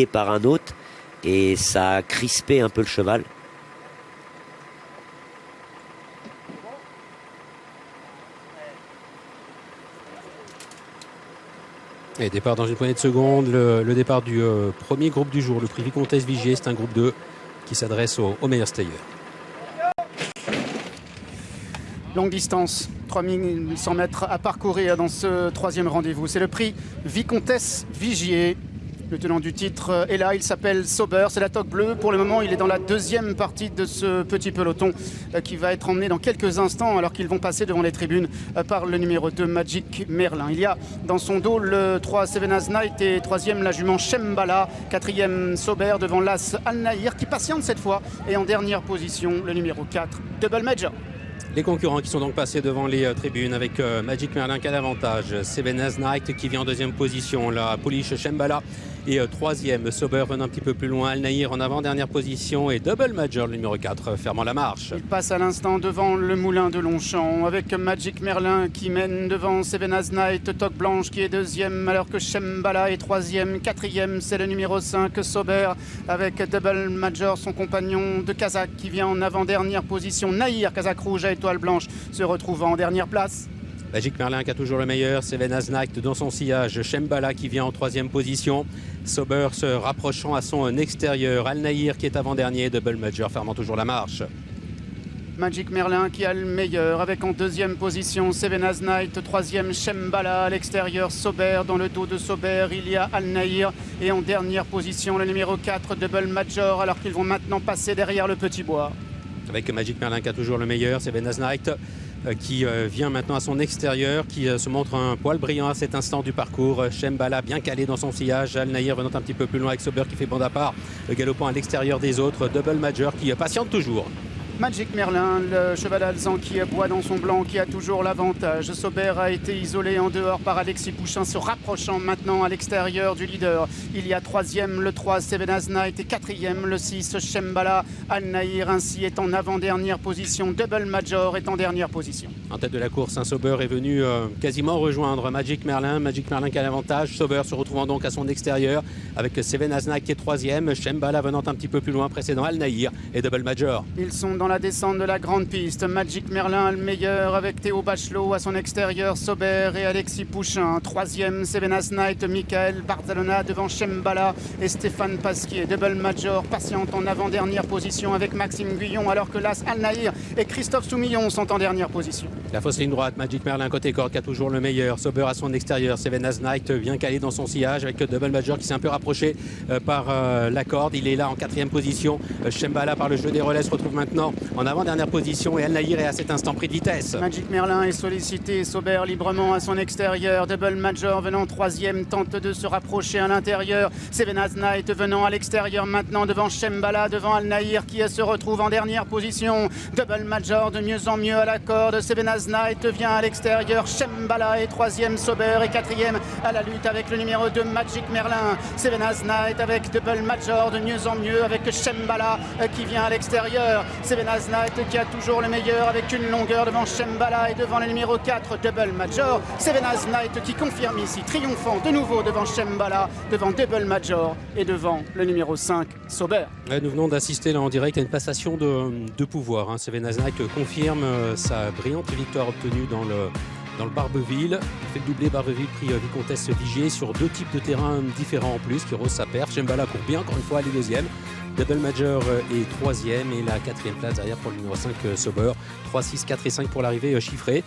par un autre et ça a crispé un peu le cheval. Et départ dans une poignée de secondes, le départ du premier groupe du jour, le prix Vicomtesse Vigier, c'est un groupe 2 qui s'adresse aux meilleurs stayers. Longue distance, 3100 mètres à parcourir dans ce troisième rendez-vous. C'est le prix Vicomtesse Vigier. Le tenant du titre est là, il s'appelle Sauber, c'est la toque bleue. Pour le moment, il est dans la deuxième partie de ce petit peloton qui va être emmené dans quelques instants alors qu'ils vont passer devant les tribunes par le numéro 2, Magic Merlin. Il y a dans son dos le 3, Sevenaz Night et troisième, la jument Shembala. Quatrième, Sauber devant l'As Al Nahir qui patiente cette fois. Et en dernière position, le numéro 4, Double Major. Les concurrents qui sont donc passés devant les tribunes avec Magic Merlin qui a l'avantage, Sevenaz Night qui vient en deuxième position, la Polish Shembala et troisième, Sauber venant un petit peu plus loin, Al Nahir en avant-dernière position et Double Major le numéro 4 fermant la marche. Il passe à l'instant devant le moulin de Longchamp avec Magic Merlin qui mène devant Sevenaz Night, Toque Blanche qui est deuxième alors que Shembala est troisième, quatrième c'est le numéro 5 Sauber avec Double Major, son compagnon de Kazakh qui vient en avant-dernière position, Nahir, Kazakh rouge à étoile blanche se retrouve en dernière place. Magic Merlin qui a toujours le meilleur, Sevenaz Night dans son sillage, Shembala qui vient en troisième position, Sauber se rapprochant à son extérieur, Al Nahir qui est avant-dernier, Double Major fermant toujours la marche. Magic Merlin qui a le meilleur avec en deuxième position Sevenaz Night, troisième Shembala à l'extérieur, Sauber dans le dos de Sauber, il y a Al Nahir et en dernière position le numéro 4 Double Major alors qu'ils vont maintenant passer derrière le petit bois. Avec Magic Merlin qui a toujours le meilleur, Sevenaz Night qui vient maintenant à son extérieur, qui se montre un poil brillant à cet instant du parcours. Shembala bien calé dans son sillage, Al Nahir venant un petit peu plus loin avec Sauber qui fait bande à part, galopant à l'extérieur des autres, Double Major qui patiente toujours. Magic Merlin, le cheval alezan qui boit dans son blanc, qui a toujours l'avantage. Sauber a été isolé en dehors par Alexis Pouchin, se rapprochant maintenant à l'extérieur du leader. Il y a troisième, le 3, Sevenaz Night, et quatrième, le 6, Shembala. Al Nahir ainsi est en avant-dernière position. Double Major est en dernière position. En tête de la course, Sauber est venu quasiment rejoindre Magic Merlin. Magic Merlin qui a l'avantage. Sauber se retrouvant donc à son extérieur avec Sevenaz Night qui est troisième. Shembala venant un petit peu plus loin, précédant Al Nahir et Double Major. Ils sont dans la descente de la grande piste. Magic Merlin le meilleur avec Théo Bachelot à son extérieur, Sauber et Alexis Pouchin. Troisième, Sevenaz Night, Michael Barzalona devant Shembala et Stéphane Pasquier. Double Major patiente en avant-dernière position avec Maxime Guyon alors que l'As Al Nahir et Christophe Soumillon sont en dernière position. La fausse ligne droite, Magic Merlin côté corde qui a toujours le meilleur. Sauber à son extérieur, Sevenaz Night bien calé dans son sillage avec Double Major qui s'est un peu rapproché par la corde. Il est là en quatrième position. Shembala par le jeu des relais se retrouve maintenant en avant-dernière position et Al Nahir est à cet instant pris de vitesse. Magic Merlin est sollicité, Sauber librement à son extérieur. Double Major venant troisième tente de se rapprocher à l'intérieur. Sevenaz Night venant à l'extérieur maintenant devant Shembala, devant Al Nahir qui se retrouve en dernière position. Double Major de mieux en mieux à la corde. Sevenaz Night vient à l'extérieur. Shembala est troisième, Sauber est quatrième à la lutte avec le numéro 2 Magic Merlin. Sevenaz Night avec Double Major de mieux en mieux avec Shembala qui vient à l'extérieur. Sevenaz Night qui a toujours le meilleur avec une longueur devant Shembala et devant le numéro 4 Double Major. Sevenaz Night qui confirme ici triomphant de nouveau devant Shembala, devant Double Major et devant le numéro 5 Sauber. Nous venons d'assister là en direct à une passation de pouvoir. Sevenaz Night confirme sa brillante victoire obtenue dans le Barbeville. Il fait le doublé Barbeville, prix Vicomtesse Vigier sur deux types de terrains différents en plus qui rose sa paire. Shembala court bien encore une fois, elle est deuxième. Double Major est troisième et la quatrième place derrière pour le numéro 5 Sauber. 3, 6, 4 et 5 pour l'arrivée chiffrée.